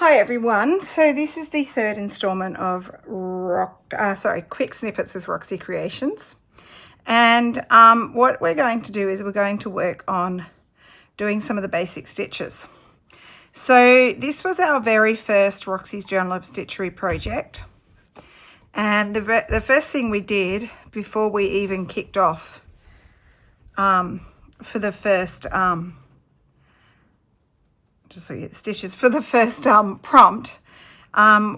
Hi everyone, so this is the third installment of Quick Snippets with Roxy Creations, and what we're going to do is we're going to work on doing some of the basic stitches. So this was our very first Roxy's Journal of Stitchery project, and the first thing we did before we even kicked off for the first just so you get stitches for the first prompt,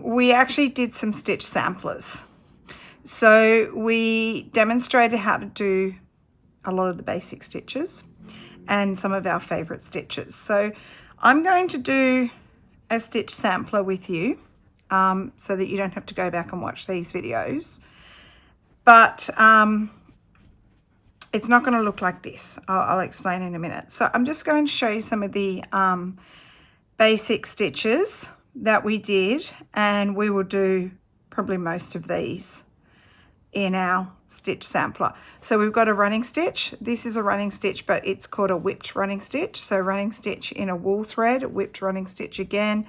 we actually did some stitch samplers. So we demonstrated how to do a lot of the basic stitches and some of our favorite stitches. So I'm going to do a stitch sampler with you so that you don't have to go back and watch these videos. But it's not going to look like this. I'll explain in a minute. So I'm just going to show you some of the basic stitches that we did, and we will do probably most of these in our stitch sampler. So we've got a running stitch. This is a running stitch, but it's called a whipped running stitch. So running stitch in a wool thread, whipped running stitch again.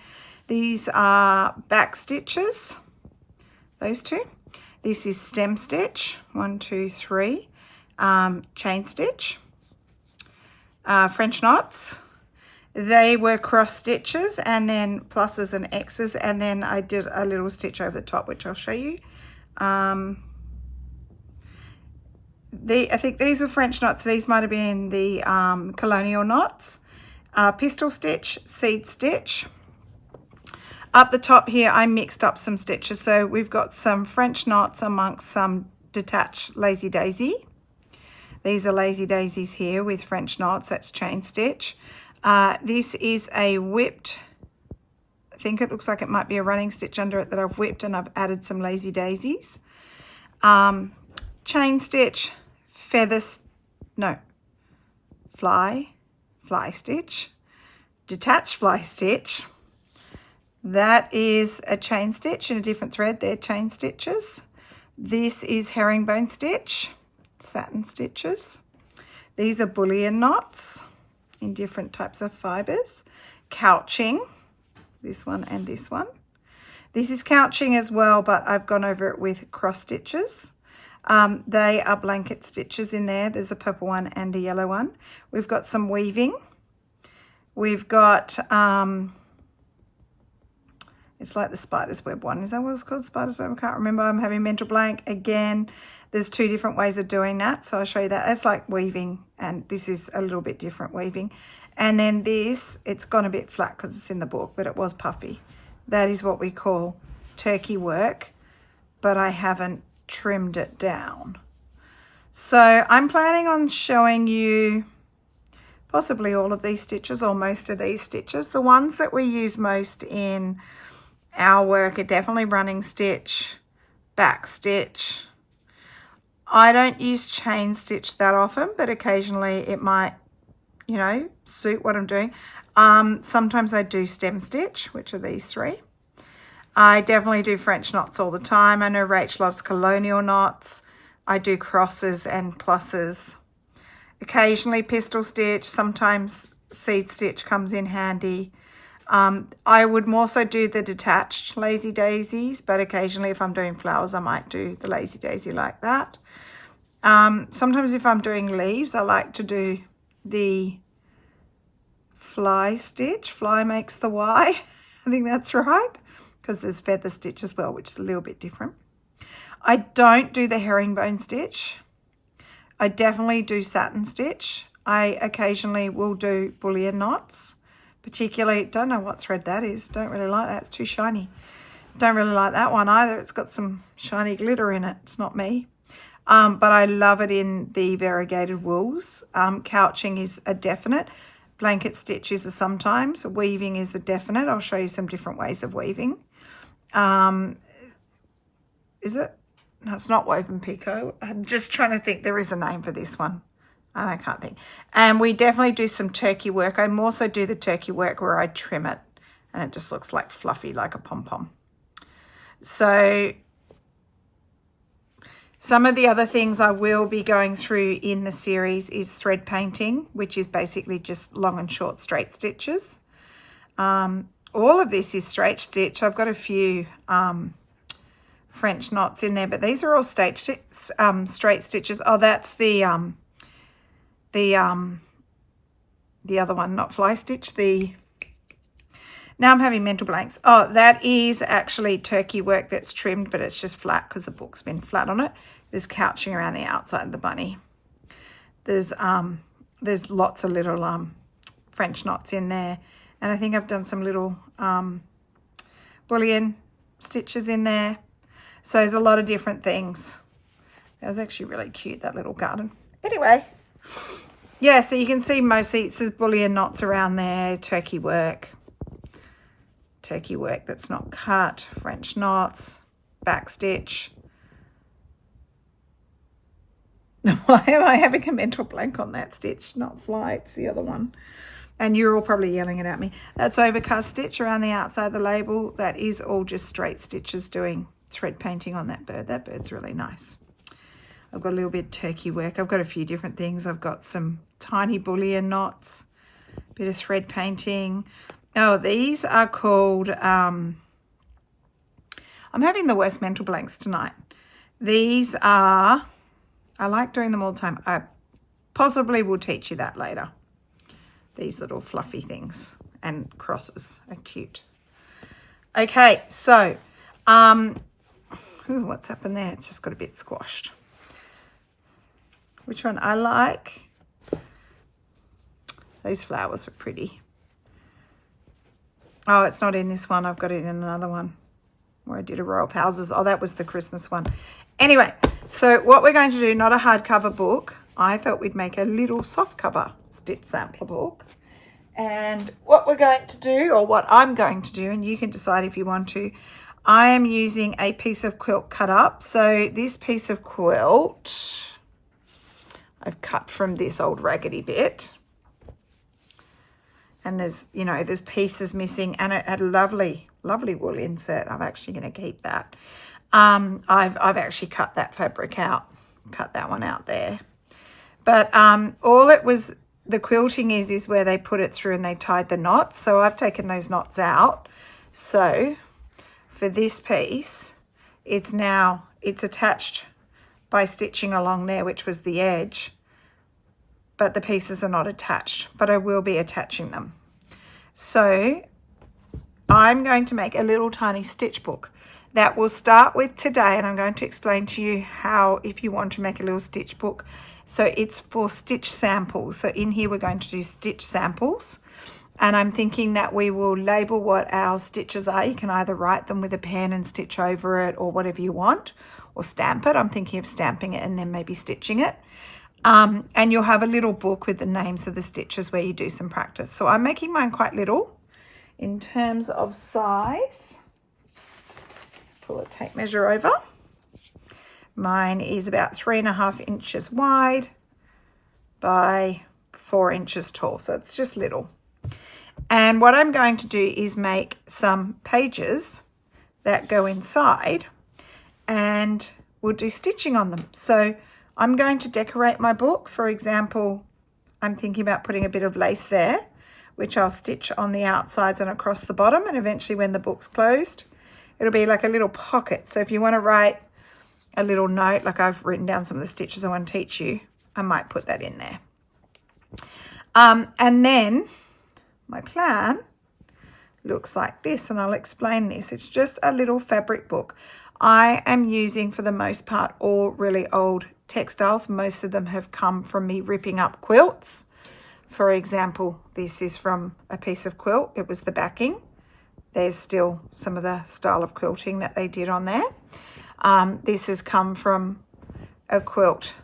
These are back stitches, those two. This is stem stitch, 1, 2, 3. Chain stitch, French knots. They were cross stitches and then pluses and X's, and then I did a little stitch over the top, which I'll show you. I think these were French knots. These might have been the colonial knots. Pistol stitch, seed stitch. Up the top here, I mixed up some stitches. So we've got some French knots amongst some detached lazy daisy. These are lazy daisies here with French knots. That's chain stitch. This is a whipped, I think it looks like it might be a running stitch under it that I've whipped, and I've added some lazy daisies. Chain stitch, fly stitch, detached fly stitch. That is a chain stitch in a different thread. They're chain stitches. This is herringbone stitch, satin stitches. These are bullion knots in different types of fibers. Couching, this one and this one. This is couching as well, but I've gone over it with cross stitches. They are blanket stitches in there. There's a purple one and a yellow one. We've got some weaving. We've got, it's like the spider's web one. Is that what it's called? Spider's web? I can't remember. I'm having mental blank again. There's two different ways of doing that, so I'll show you that. It's like weaving, and this is a little bit different weaving. And then this, it's gone a bit flat because it's in the book, but it was puffy. That is what we call turkey work, but I haven't trimmed it down. So I'm planning on showing you possibly all of these stitches or most of these stitches. The ones that we use most in our work are definitely running stitch, back stitch. I don't use chain stitch that often, but occasionally it might, you know, suit what I'm doing. Sometimes I do stem stitch, which are these three. I definitely do French knots all the time. I know Rach loves colonial knots. I do crosses and pluses. Occasionally pistol stitch, sometimes seed stitch comes in handy. I would more so do the detached lazy daisies, but occasionally if I'm doing flowers, I might do the lazy daisy like that. Sometimes if I'm doing leaves, I like to do the fly stitch. Fly makes the Y. I think that's right, because there's feather stitch as well, which is a little bit different. I don't do the herringbone stitch. I definitely do satin stitch. I occasionally will do bullion knots. Particularly, don't know what thread that is. Don't really like that. It's too shiny. Don't really like that one either. It's got some shiny glitter in it. It's not me. But I love it in the variegated wools. Couching is a definite. Blanket stitch is a sometimes. Weaving is a definite. I'll show you some different ways of weaving. Is it? No, it's not woven picot. I'm just trying to think. There is a name for this one. I can't think. And we definitely do some turkey work. I also do the turkey work where I trim it and it just looks like fluffy, like a pom-pom. So some of the other things I will be going through in the series is thread painting, which is basically just long and short straight stitches. all of this is straight stitch. I've got a few French knots in there, but these are all straight stitches. Oh, that's the other one, not fly stitch. Now I'm having mental blanks. Oh, that is actually turkey work that's trimmed, but it's just flat because the book's been flat on it. There's couching around the outside of the bunny. There's lots of little French knots in there, and I think I've done some little bullion stitches in there. So there's a lot of different things. That was actually really cute, that little garden. Anyway, yeah, so you can see mostly it says bullion knots around there, turkey work that's not cut, French knots, back stitch. Why am I having a mental blank on that stitch? Not fly, it's the other one. And you're all probably yelling it at me. That's overcast stitch around the outside of the label. That is all just straight stitches doing thread painting on that bird. That bird's really nice. I've got a little bit of turkey work. I've got a few different things. I've got some tiny bullion knots, a bit of thread painting. Oh, these are called, I'm having the worst mental blanks tonight. These are, I like doing them all the time. I possibly will teach you that later. These little fluffy things and crosses are cute. Okay, so, what's happened there? It's just got a bit squashed. Which one I like? Those flowers are pretty. Oh, it's not in this one. I've got it in another one where I did a row of houses. Oh, that was the Christmas one. Anyway, so what we're going to do, not a hardcover book. I thought we'd make a little soft cover stitch sampler book. And what we're going to do, or what I'm going to do, and you can decide if you want to, I am using a piece of quilt cut up. So this piece of quilt, I've cut from this old raggedy bit. And there's, you know, there's pieces missing, and it had a lovely, lovely wool insert. I'm actually going to keep that. I've actually cut that fabric out, cut that one out there. But all it was, the quilting is where they put it through and they tied the knots. So I've taken those knots out. So for this piece, it's attached by stitching along there, which was the edge. But the pieces are not attached, but I will be attaching them. So I'm going to make a little tiny stitch book that we'll start with today, and I'm going to explain to you how, if you want to make a little stitch book. So it's for stitch samples. So in here we're going to do stitch samples, and I'm thinking that we will label what our stitches are. You can either write them with a pen and stitch over it or whatever you want, or stamp it. I'm thinking of stamping it and then maybe stitching it. And you'll have a little book with the names of the stitches where you do some practice. So I'm making mine quite little in terms of size. Let's pull a tape measure over. Mine is about 3.5 inches wide by 4 inches tall. So it's just little. And what I'm going to do is make some pages that go inside, and we'll do stitching on them. So I'm going to decorate my book. For example, I'm thinking about putting a bit of lace there, which I'll stitch on the outsides and across the bottom. And eventually when the book's closed, it'll be like a little pocket. So if you want to write a little note, like I've written down some of the stitches I want to teach you, I might put that in there. And then my plan looks like this, and I'll explain this. It's just a little fabric book. I am using, for the most part, all really old textiles. Most of them have come from me ripping up quilts. For example, this is from a piece of quilt. It was the backing. There's still some of the style of quilting that they did on there. This has come from a quilt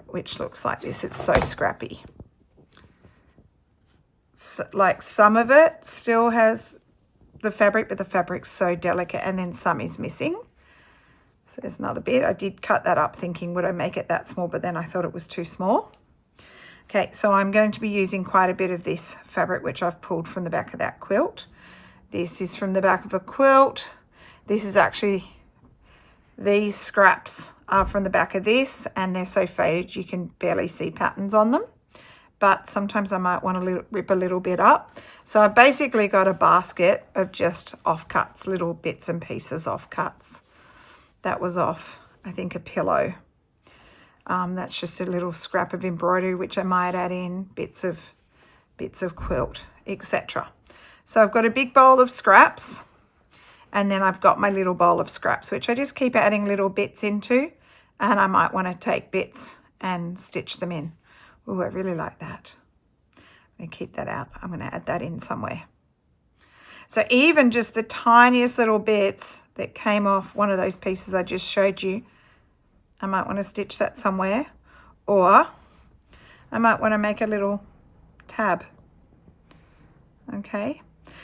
which looks like this. It's so scrappy. So, like, some of it still has the fabric, but the fabric's so delicate, and then some is missing. So there's another bit. I did cut that up thinking, would I make it that small? But then I thought it was too small. Okay, so I'm going to be using quite a bit of this fabric, which I've pulled from the back of that quilt. This is from the back of a quilt. This is actually, these scraps are from the back of this, and they're so faded you can barely see patterns on them. but sometimes I might want to rip a little bit up. So I've basically got a basket of just offcuts, little bits and pieces offcuts. That was off, I think, a pillow. That's just a little scrap of embroidery, which I might add in, bits of quilt, etc. So I've got a big bowl of scraps, and then I've got my little bowl of scraps, which I just keep adding little bits into, and I might want to take bits and stitch them in. Oh, I really like that. I'm going to keep that out. I'm going to add that in somewhere. So even just the tiniest little bits that came off one of those pieces I just showed you, I might want to stitch that somewhere, or I might want to make a little tab. Okay,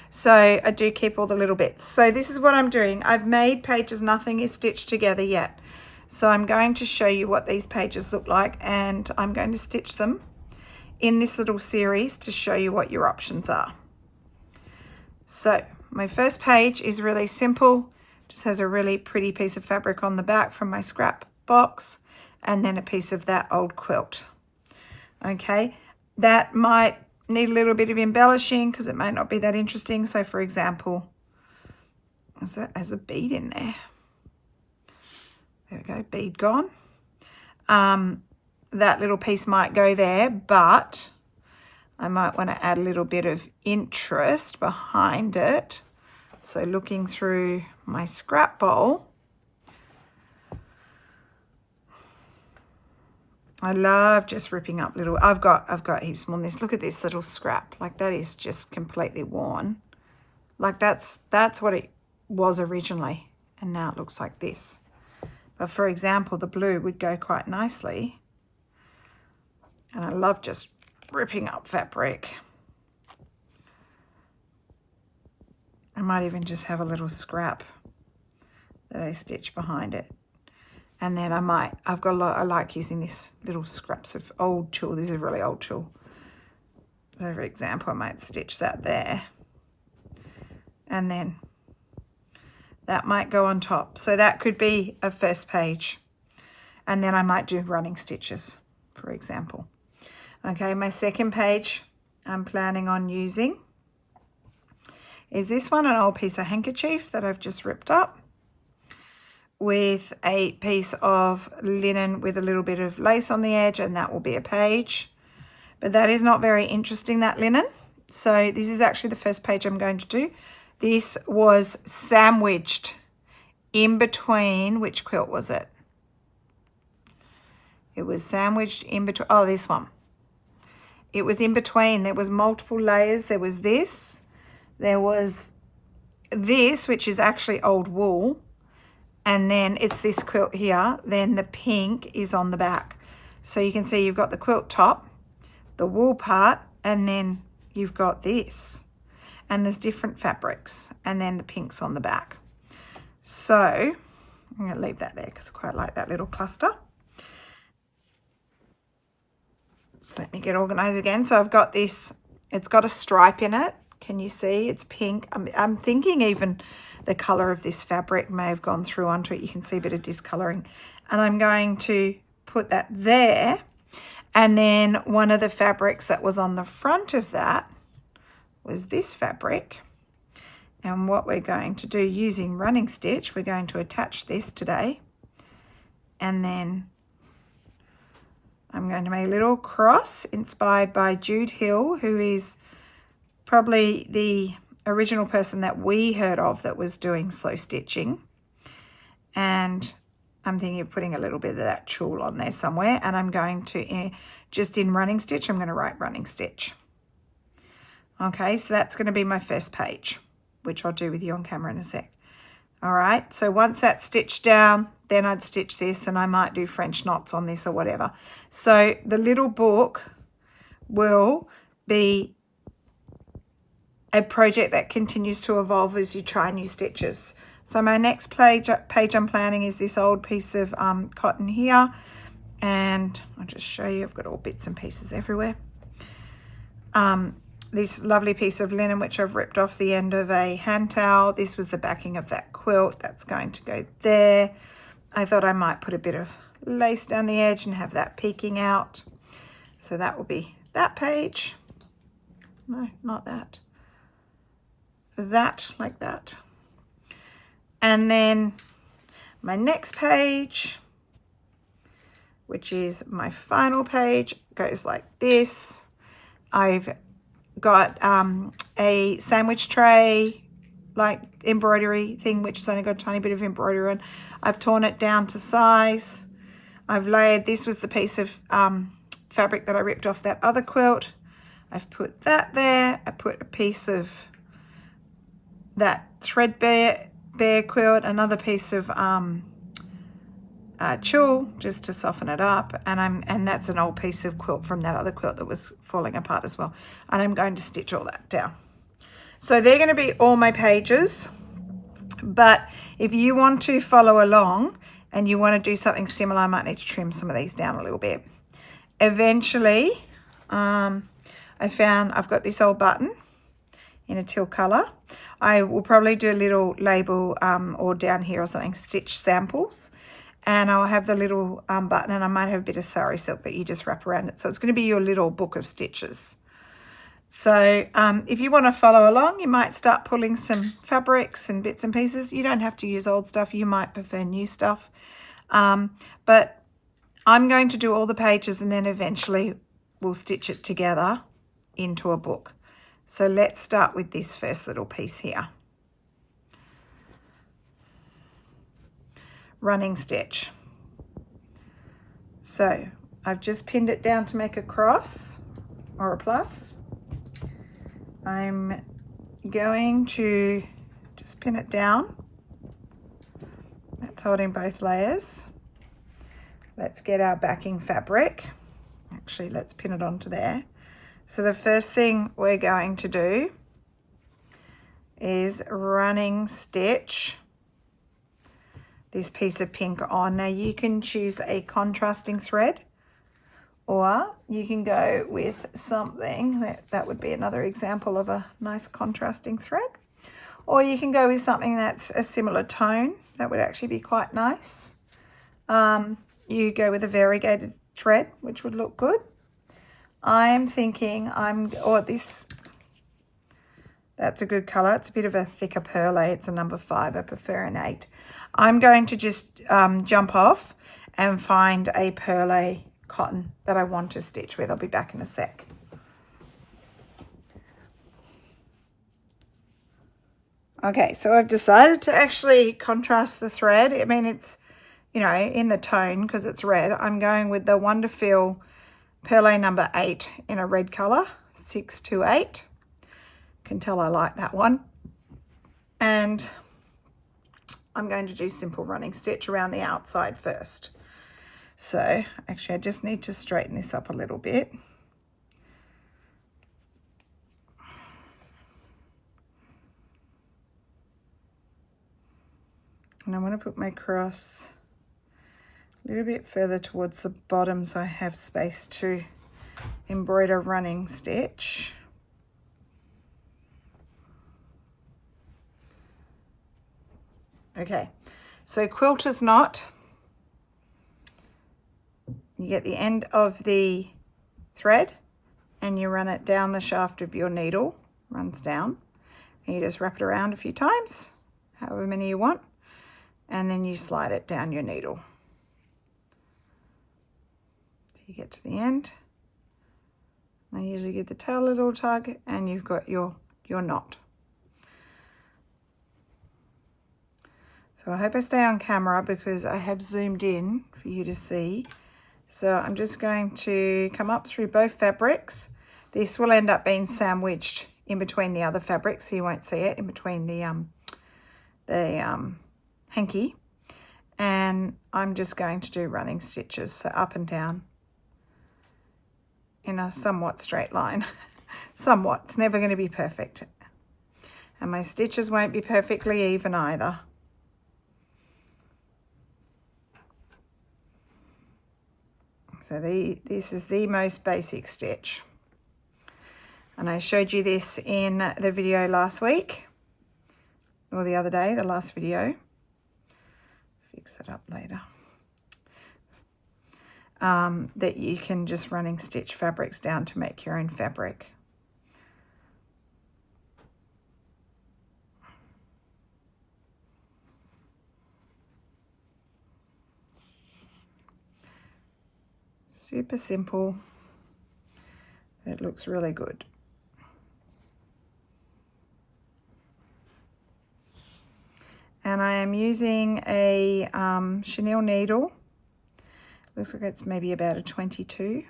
so I do keep all the little bits. So this is what I'm doing. I've made pages, nothing is stitched together yet. So I'm going to show you what these pages look like, and I'm going to stitch them in this little series to show you what your options are. So my first page is really simple, just has a really pretty piece of fabric on the back from my scrap box, and then a piece of that old quilt. Okay, that might need a little bit of embellishing because it may not be that interesting. So for example, as a bead in there. There we go, bead gone. That little piece might go there, but I might want to add a little bit of interest behind it. So looking through my scrap bowl, I love just ripping up little, I've got heaps more than this. Look at this little scrap, like that is just completely worn. Like that's what it was originally, and now it looks like this. But for example, the blue would go quite nicely. And I love just ripping up fabric. I might even just have a little scrap that I stitch behind it. And then I like using this little scraps of old tulle. This is a really old tulle. So for example, I might stitch that there. And then that might go on top. So that could be a first page. And then I might do running stitches, for example. Okay, my second page I'm planning on using is this one, an old piece of handkerchief that I've just ripped up with a piece of linen with a little bit of lace on the edge, and that will be a page. But that is not very interesting, that linen. So this is actually the first page I'm going to do. This was sandwiched in between, which quilt was it? It was sandwiched in between, oh, this one. It was in between. There was multiple layers. There was this. There was this, which is actually old wool. And then it's this quilt here. Then the pink is on the back. So you can see you've got the quilt top, the wool part, and then you've got this. And there's different fabrics, and then the pink's on the back. So I'm going to leave that there because I quite like that little cluster. So let me get organized again. So I've got this, it's got a stripe in it. Can you see? It's pink. I'm thinking even the color of this fabric may have gone through onto it. You can see a bit of discoloring. And I'm going to put that there. And then one of the fabrics that was on the front of that was this fabric. And what we're going to do using running stitch, we're going to attach this today. And then I'm going to make a little cross inspired by Jude Hill, who is probably the original person that we heard of that was doing slow stitching. And I'm thinking of putting a little bit of that tulle on there somewhere. And I'm going to, just in running stitch, I'm going to write running stitch. Okay, so that's going to be my first page, which I'll do with you on camera in a sec. All right, so once that's stitched down, then I'd stitch this, and I might do French knots on this or whatever. So the little book will be a project that continues to evolve as you try new stitches. So my next page I'm planning is this old piece of cotton here, and I'll just show you, I've got all bits and pieces everywhere. This lovely piece of linen, which I've ripped off the end of a hand towel. This was the backing of that quilt. That's going to go there. I thought I might put a bit of lace down the edge and have that peeking out. So that will be that page. No, not that. That, like that. And then my next page, which is my final page, goes like this. I've got a sandwich tray, like embroidery thing, which has only got a tiny bit of embroidery on. I've torn it down to size. I've layered, this was the piece of fabric that I ripped off that other quilt. I've put that there. I put a piece of that threadbare quilt, another piece of tulle just to soften it up, and that's an old piece of quilt from that other quilt that was falling apart as well, and I'm going to stitch all that down. So they're going to be all my pages, but if you want to follow along and you want to do something similar, I might need to trim some of these down a little bit. Eventually, I found I've got this old button in a teal colour. I will probably do a little label or down here or something, stitch samples. And I'll have the little button, and I might have a bit of sari silk that you just wrap around it. So it's going to be your little book of stitches. So if you want to follow along, you might start pulling some fabrics and bits and pieces. You don't have to use old stuff. You might prefer new stuff. But I'm going to do all the pages, and then eventually we'll stitch it together into a book. So let's start with this first little piece here. Running stitch. So I've just pinned it down to make a cross or a plus. I'm going to just pin it down. That's holding both layers. Let's get our backing fabric. Actually, let's pin it onto there. So the first thing we're going to do is running stitch this piece of pink on. Now you can choose a contrasting thread, or you can go with something that would be another example of a nice contrasting thread, or you can go with something that's a similar tone. That would actually be quite nice. You go with a variegated thread, which would look good. I'm thinking that's a good colour. It's a bit of a thicker pearl. It's a number 5. I prefer an 8. I'm going to just jump off and find a pearl cotton that I want to stitch with. I'll be back in a sec. Okay, so I've decided to actually contrast the thread. I mean, it's, you know, in the tone because it's red. I'm going with the Wonderful Pearl number 8 in a red colour, 628. Can tell I like that one. And I'm going to do simple running stitch around the outside first. So actually I just need to straighten this up a little bit. And I want to put my cross a little bit further towards the bottom so I have space to embroider running stitch. Okay, so quilter's knot, you get the end of the thread and you run it down the shaft of your needle, runs down, and you just wrap it around a few times, however many you want, and then you slide it down your needle. So you get to the end, I usually give the tail a little tug and you've got your knot. So I hope I stay on camera because I have zoomed in for you to see. So I'm just going to come up through both fabrics. This will end up being sandwiched in between the other fabrics, so you won't see it in between the hanky. And I'm just going to do running stitches, so up and down in a somewhat straight line. Somewhat, it's never going to be perfect. And my stitches won't be perfectly even either. So this is the most basic stitch. And I showed you this in the video last week, or the other day, the last video. Fix it up later. that you can just running stitch fabrics down to make your own fabric. Super simple. It looks really good. And I am using a chenille needle. Looks like it's maybe about a 22.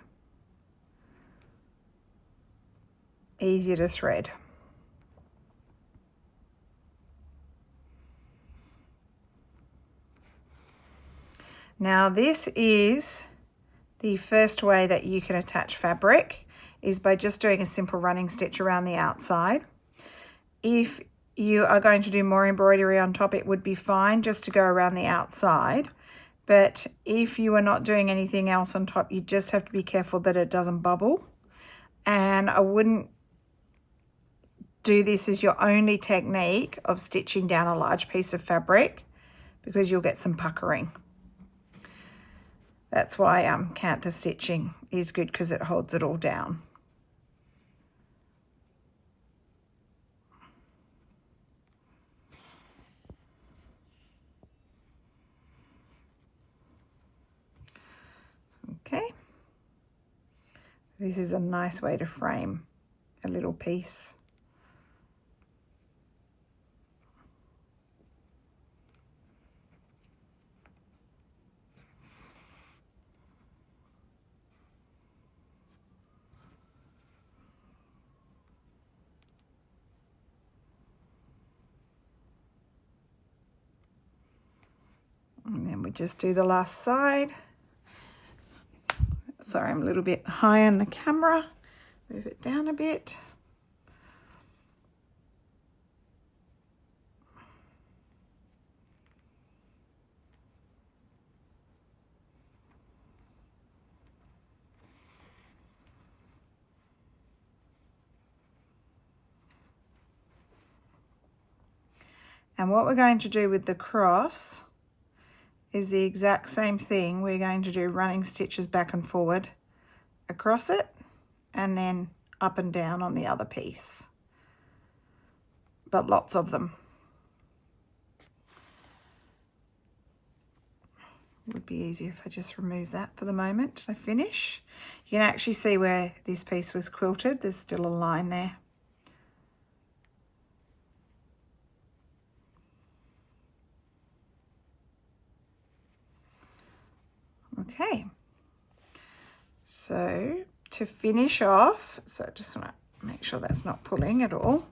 Easy to thread. Now this is the first way that you can attach fabric, is by just doing a simple running stitch around the outside. If you are going to do more embroidery on top, it would be fine just to go around the outside. But if you are not doing anything else on top, you just have to be careful that it doesn't bubble. And I wouldn't do this as your only technique of stitching down a large piece of fabric, because you'll get some puckering. That's why cantha stitching is good, because it holds it all down. Okay, this is a nice way to frame a little piece. And then we just do the last side. Sorry, I'm a little bit high on the camera. Move it down a bit. And what we're going to do with the cross is the exact same thing. We're going to do running stitches back and forward across it, and then up and down on the other piece, but lots of them. It would be easier if I just remove that for the moment to finish. You can actually see where this piece was quilted. There's still a line there. Okay, so to finish off, so I just want to make sure that's not pulling at all.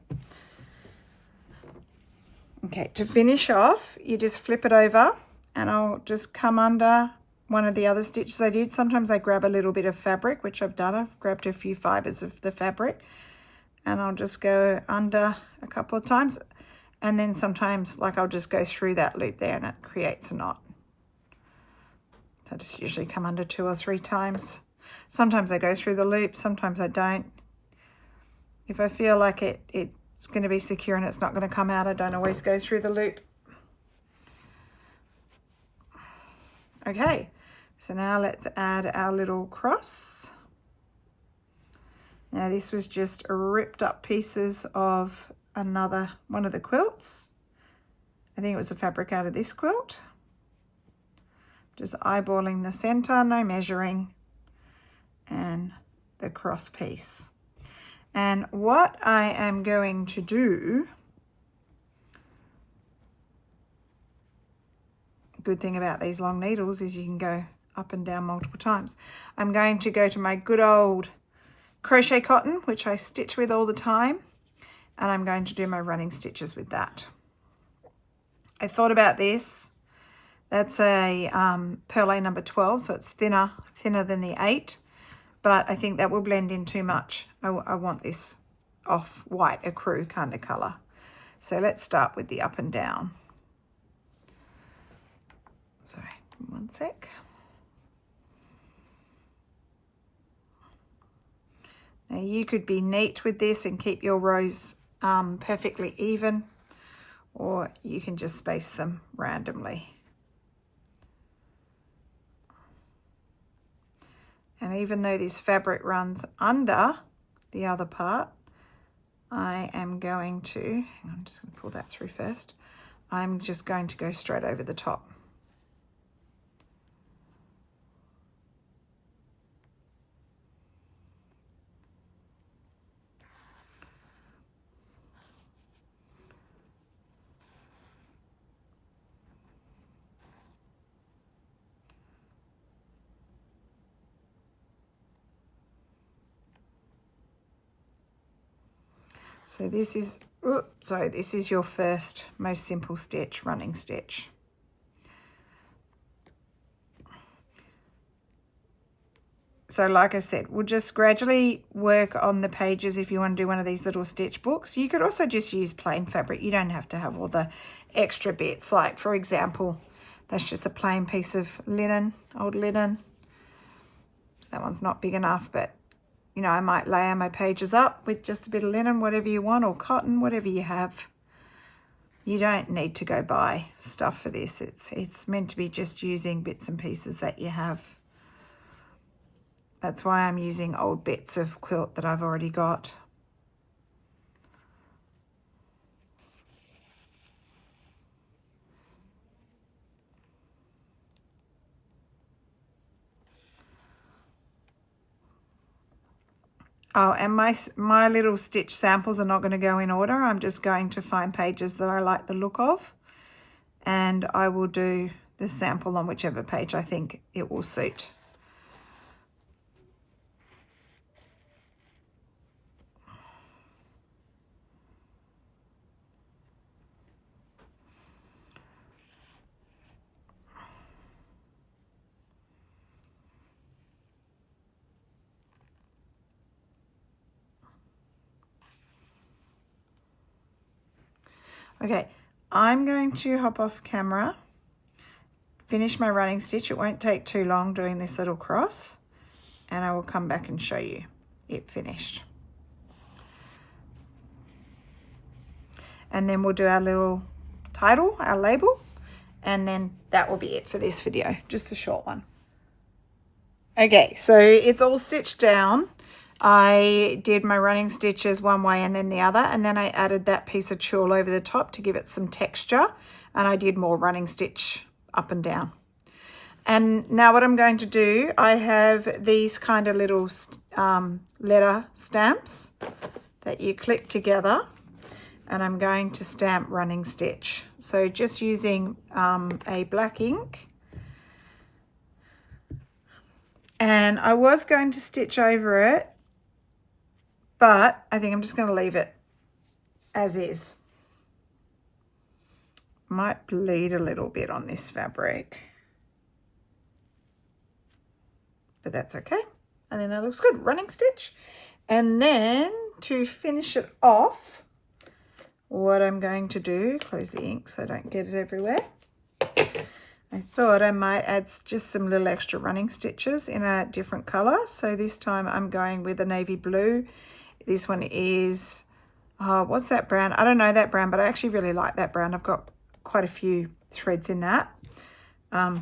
Okay, to finish off, you just flip it over, and I'll just come under one of the other stitches I did. Sometimes I grab a little bit of fabric, which I've done. I've grabbed a few fibres of the fabric, and I'll just go under a couple of times, and then sometimes like I'll just go through that loop there and it creates a knot. So I just usually come under 2 or 3 times. Sometimes I go through the loop, sometimes I don't. If I feel like it's going to be secure and it's not going to come out, I don't always go through the loop. Okay, so now let's add our little cross. Now this was just ripped up pieces of one of the quilts. I think it was a fabric out of this quilt. Just eyeballing the center, no measuring, and the cross piece. And what I am going to do, good thing about these long needles is you can go up and down multiple times. I'm going to go to my good old crochet cotton, which I stitch with all the time, and I'm going to do my running stitches with that. I thought about this. That's a Perlé number 12, so it's thinner than the 8, but I think that will blend in too much. I want this off-white, ecru kind of colour. So let's start with the up and down. Sorry, one sec. Now you could be neat with this and keep your rows perfectly even, or you can just space them randomly. And even though this fabric runs under the other part, I am going to, hang on, I'm just going to pull that through first. I'm just going to go straight over the top. So this is, this is your first most simple stitch, running stitch. So like I said, we'll just gradually work on the pages if you want to do one of these little stitch books. You could also just use plain fabric. You don't have to have all the extra bits. Like, for example, that's just a plain piece of linen, old linen. That one's not big enough, but you know, I might layer my pages up with just a bit of linen, whatever you want, or cotton, whatever you have. You don't need to go buy stuff for this. It's meant to be just using bits and pieces that you have. That's why I'm using old bits of quilt that I've already got. Oh, and my little stitch samples are not going to go in order. I'm just going to find pages that I like the look of, and I will do the sample on whichever page I think it will suit. Okay, I'm going to hop off camera, finish my running stitch. It won't take too long doing this little cross, and I will come back and show you it finished. And then we'll do our little title, our label, and then that will be it for this video, just a short one. Okay, so it's all stitched down. I did my running stitches one way and then the other, and then I added that piece of tulle over the top to give it some texture, and I did more running stitch up and down. And now what I'm going to do, I have these kind of little letter stamps that you click together, and I'm going to stamp running stitch. So just using a black ink. And I was going to stitch over it, but I think I'm just going to leave it as is. Might bleed a little bit on this fabric, but that's okay. And then that looks good, running stitch. And then to finish it off, what I'm going to do, close the ink so I don't get it everywhere. I thought I might add just some little extra running stitches in a different color. So this time I'm going with a navy blue. This one is, what's that brown? I don't know that brown, but I actually really like that brown. I've got quite a few threads in that. I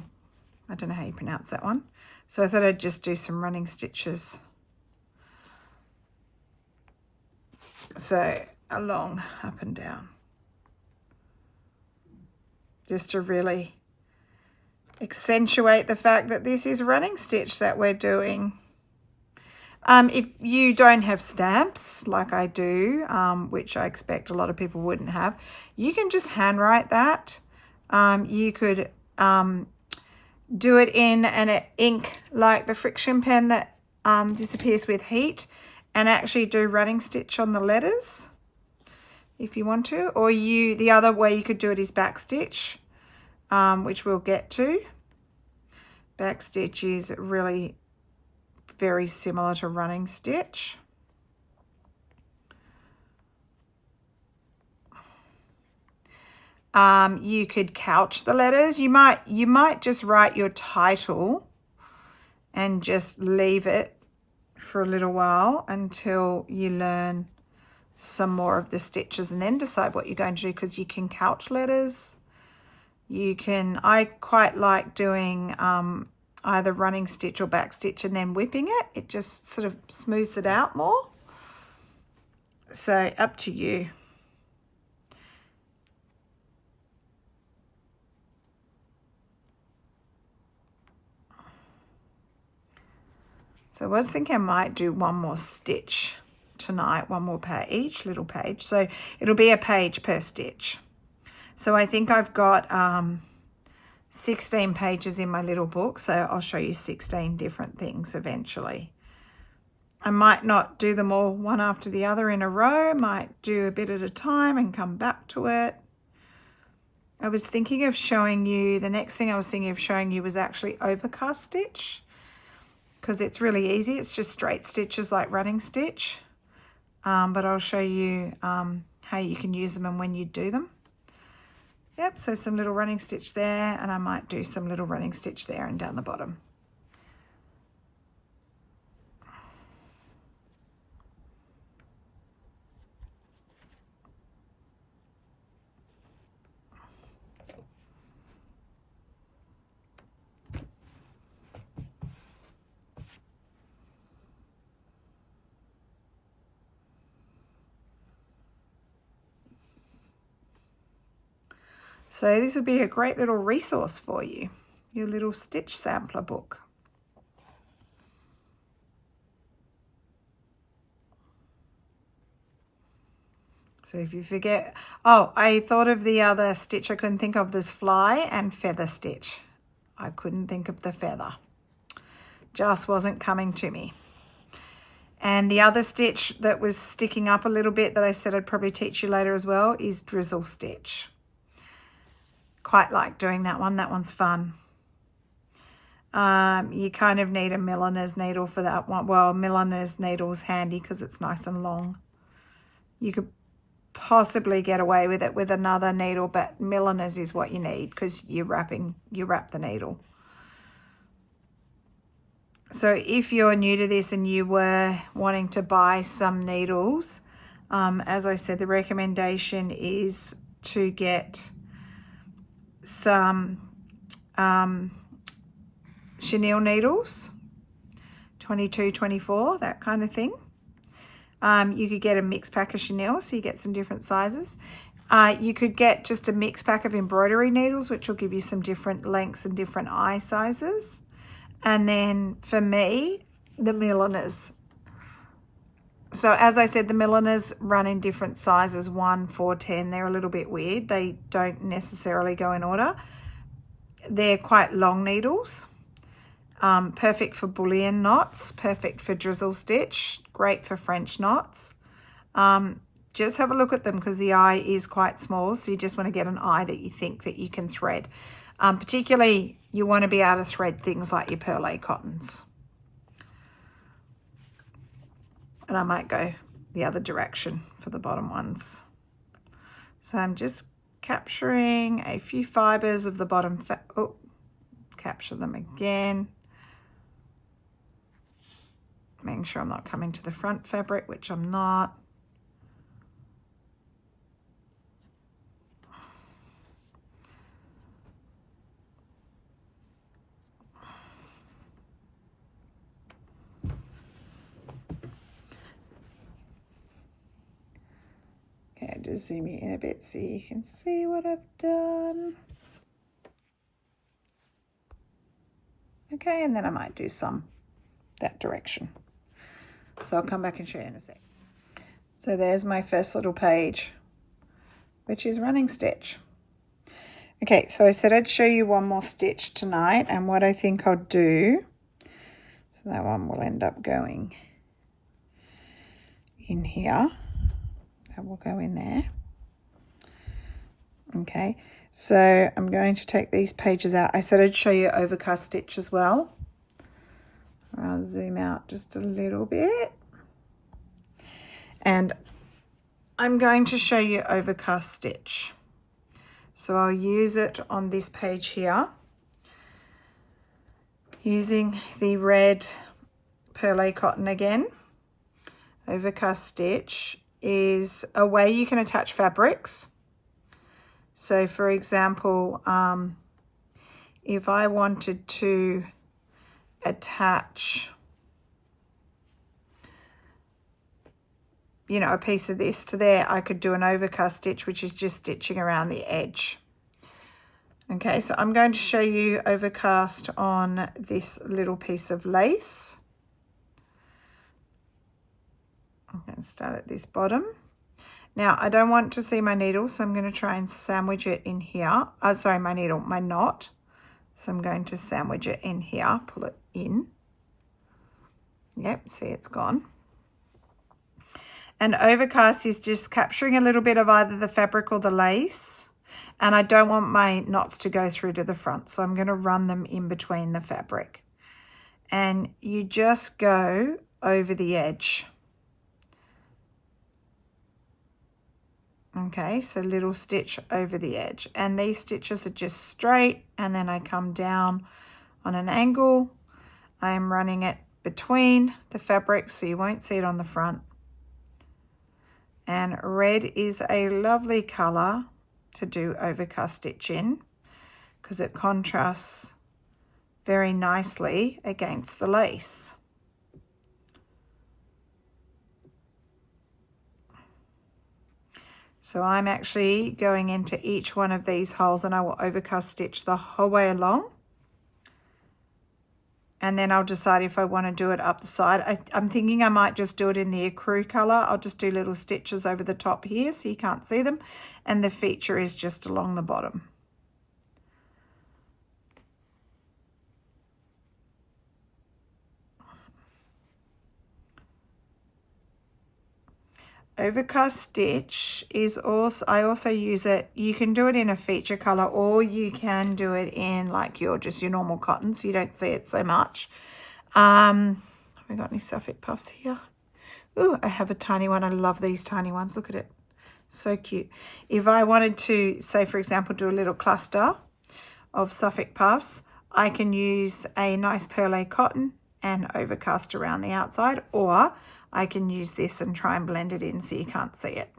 don't know how you pronounce that one. So I thought I'd just do some running stitches. So along, up and down. Just to really accentuate the fact that this is running stitch that we're doing. If you don't have stamps like I do, which I expect a lot of people wouldn't have, you can just handwrite that. You could do it in an ink like the friction pen that disappears with heat, and actually do running stitch on the letters if you want to. Or the other way you could do it is back stitch, which we'll get to. Back stitch is really very similar to running stitch. You could couch the letters. You might just write your title and just leave it for a little while until you learn some more of the stitches, and then decide what you're going to do, because you can couch letters. I quite like doing either running stitch or back stitch and then whipping it. It just sort of smooths it out more. So up to you. So I was thinking I might do one more stitch tonight, one more page, little page. So it'll be a page per stitch. So I think I've got 16 pages in my little book, so I'll show you 16 different things eventually. I might not do them all one after the other in a row, might do a bit at a time and come back to it. I was thinking of showing you, the next thing I was thinking of showing you was actually overcast stitch, because it's really easy. It's just straight stitches like running stitch, but I'll show you how you can use them and when you do them. Yep, so some little running stitch there, and I might do some little running stitch there and down the bottom. So this would be a great little resource for you, your little stitch sampler book. So if you forget, oh, I thought of the other stitch I couldn't think of, this fly and feather stitch. I couldn't think of the feather. Just wasn't coming to me. And the other stitch that was sticking up a little bit that I said I'd probably teach you later as well is drizzle stitch. Quite like doing that one. That one's fun. You kind of need a milliner's needle for that one. Well, milliner's needle's handy because it's nice and long. You could possibly get away with it with another needle, but milliner's is what you need because you wrap the needle. So if you're new to this and you were wanting to buy some needles, as I said, the recommendation is to get some chenille needles, 22, 24, that kind of thing. You could get a mixed pack of chenille, so you get some different sizes. You could get just a mixed pack of embroidery needles, which will give you some different lengths and different eye sizes. And then for me, the milliners. So as I said, the milliners run in different sizes, 1, 4, 10. They're a little bit weird. They don't necessarily go in order. They're quite long needles. Perfect for bullion knots, perfect for drizzle stitch, great for French knots. Just have a look at them because the eye is quite small, so you just want to get an eye that you think that you can thread. Particularly, you want to be able to thread things like your perlé cottons. And I might go the other direction for the bottom ones. So I'm just capturing a few fibres of the bottom. Capture them again. Making sure I'm not coming to the front fabric, which I'm not. Okay, just zoom you in a bit so you can see what I've done. Okay, and then I might do some that direction. So I'll come back and show you in a sec. So there's my first little page, which is running stitch. Okay, so I said I'd show you one more stitch tonight, and what I think I'll do, so that one will end up going in here. That will go in there. Okay, so I'm going to take these pages out. I said I'd show you overcast stitch as well. I'll zoom out just a little bit. And I'm going to show you overcast stitch. So I'll use it on this page here, using the red perlé cotton again. Overcast stitch is a way you can attach fabrics. So for example, if I wanted to attach, you know, a piece of this to there, I could do an overcast stitch, which is just stitching around the edge. Okay, so I'm going to show you overcast on this little piece of lace. I'm going to start at this bottom. Now, I don't want to see my needle, so I'm going to try and sandwich it in here. Sorry, my needle, my knot. So I'm going to sandwich it in here, pull it in. Yep, see, it's gone. And overcast is just capturing a little bit of either the fabric or the lace. And I don't want my knots to go through to the front, so I'm going to run them in between the fabric. And you just go over the edge. Okay, so little stitch over the edge. And these stitches are just straight, and then I come down on an angle. I am running it between the fabric, so you won't see it on the front. And red is a lovely colour to do overcast stitch in because it contrasts very nicely against the lace. So I'm actually going into each one of these holes and I will overcast stitch the whole way along. And then I'll decide if I want to do it up the side. I'm thinking I might just do it in the ecru colour. I'll just do little stitches over the top here so you can't see them. And the feature is just along the bottom. Overcast stitch is also, I also use it, you can do it in a feature colour or you can do it in like your normal cotton so you don't see it so much. Have we got any Suffolk puffs here? Ooh, I have a tiny one. I love these tiny ones. Look at it. So cute. If I wanted to, say for example, do a little cluster of Suffolk puffs, I can use a nice perlé cotton and overcast around the outside, or I can use this and try and blend it in so you can't see it.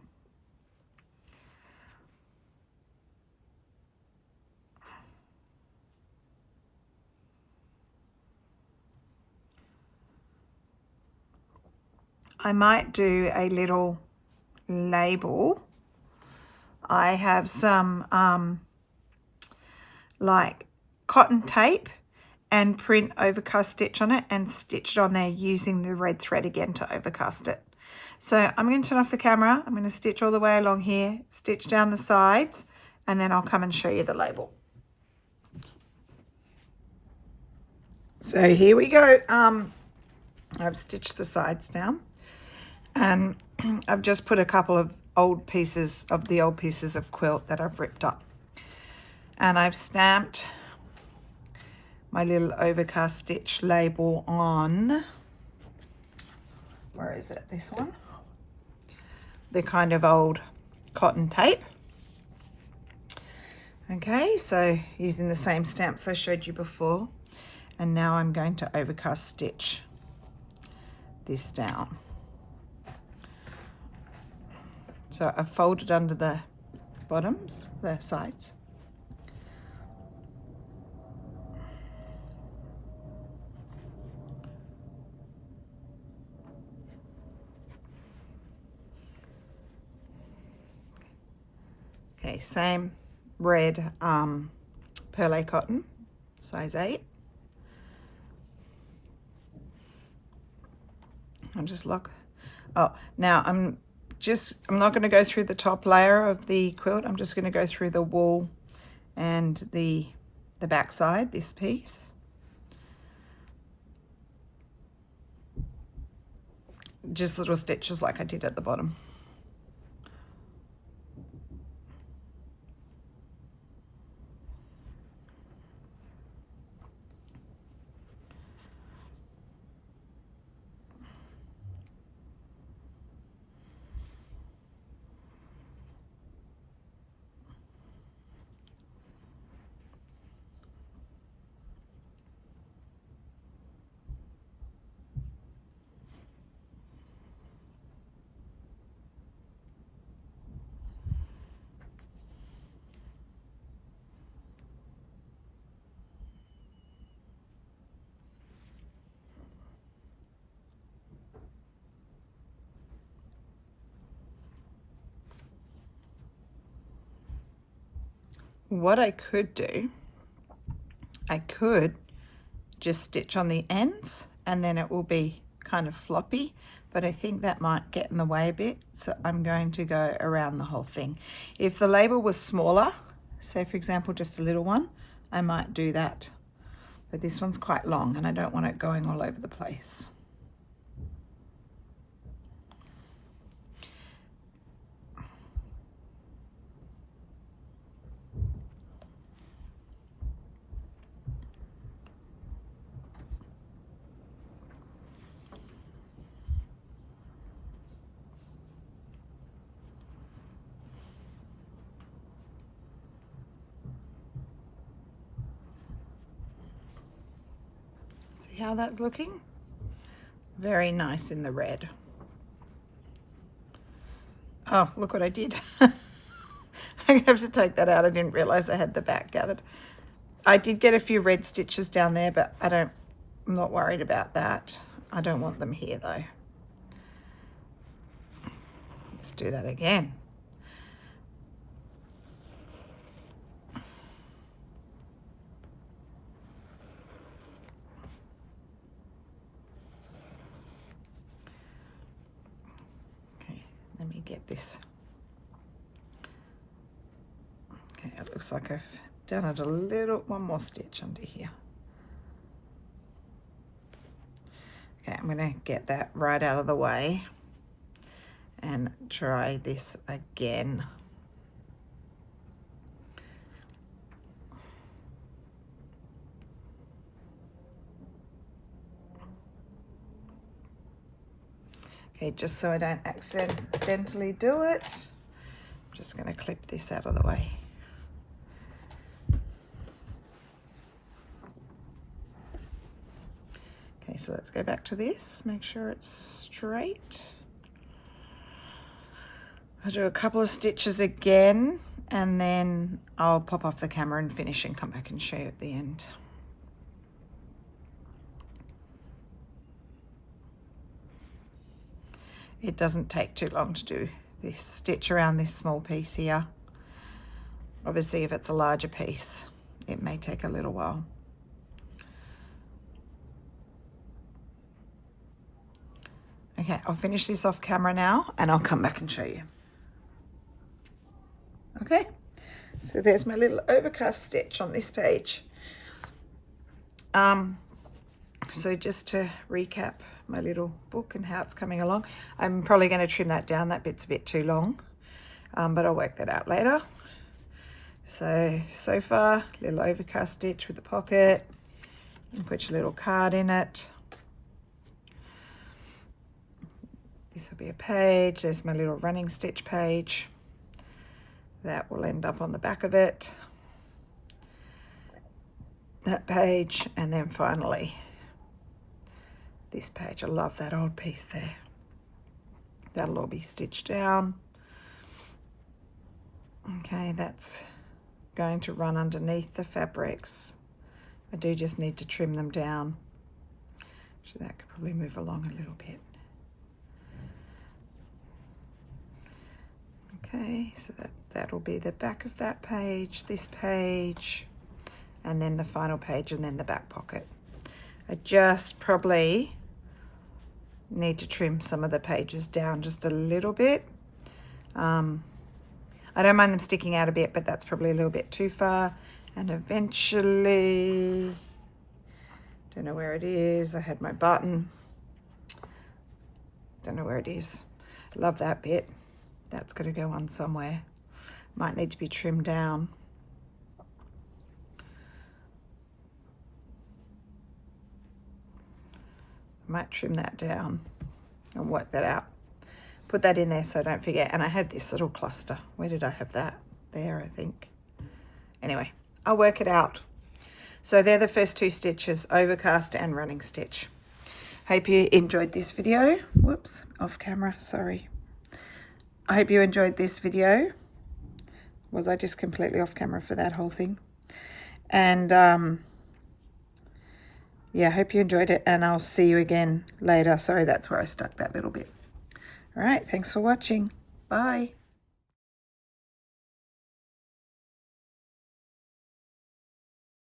I might do a little label. I have some like cotton tape and print overcast stitch on it and stitched on there using the red thread again to overcast it. So I'm going to turn off the camera. I'm going to stitch all the way along here, stitch down the sides, and then I'll come and show you the label. So here we go. I've stitched the sides down and I've just put a couple of old pieces of quilt that I've ripped up. And I've stamped my little overcast stitch label on, where is it, this one? The kind of old cotton tape. Okay, so using the same stamps I showed you before. And now I'm going to overcast stitch this down. So I've folded under the bottoms, the sides. Okay, same red perlé cotton, size 8. I'll just lock. Oh, now I'm not going to go through the top layer of the quilt. I'm just going to go through the wool and the back side, this piece. Just little stitches like I did at the bottom. what I could do, I could just stitch on the ends and then it will be kind of floppy, but I think that might get in the way a bit, so I'm going to go around the whole thing. If the label was smaller, say for example just a little one, I might do that, but this one's quite long and I don't want it going all over the place. See how that's looking? Very nice in the red. Oh, look what I did. I'm gonna have to take that out. I didn't realize I had the back gathered. I did get a few red stitches down there, but I'm not worried about that. I don't want them here though. Let's do that again. Let me get this. Okay, it looks like I've done it a little, one more stitch under here. Okay, I'm gonna get that right out of the way and try this again. Okay, just so I don't accidentally do it, I'm just going to clip this out of the way. Okay, so let's go back to this, make sure it's straight. I'll do a couple of stitches again and then I'll pop off the camera and finish and come back and show you at the end. It doesn't take too long to do this stitch around this small piece here. Obviously, if it's a larger piece, it may take a little while. Okay, I'll finish this off camera now and I'll come back and show you. Okay, so there's my little overcast stitch on this page. So just to recap my little book and how it's coming along, I'm probably going to trim that down. That bit's a bit too long, but I'll work that out later. So far, little overcast stitch with the pocket. You can put your little card in it. This will be a page. There's my little running stitch page. That will end up on the back of it. That page, and then finally this page. I love that old piece there. That'll all be stitched down. Okay, that's going to run underneath the fabrics. I do just need to trim them down. So that could probably move along a little bit. Okay, so that'll be the back of that page, this page, and then the final page, and then the back pocket. I just probably need to trim some of the pages down just a little bit. I don't mind them sticking out a bit, but that's probably a little bit too far. And eventually, don't know where it is. I had my button. Don't know where it is. Love that bit. That's got to go on somewhere. Might need to be trimmed down. Might trim that down and work that out. Put that in there so I don't forget. And I had this little cluster. Where did I have that? There, I think. Anyway, I'll work it out. So they're the first two stitches, overcast and running stitch. Hope you enjoyed this video. Whoops, off camera, sorry. I hope you enjoyed this video. Was I just completely off camera for that whole thing? And yeah, I hope you enjoyed it, and I'll see you again later. Sorry, that's where I stuck that little bit. All right, thanks for watching. Bye.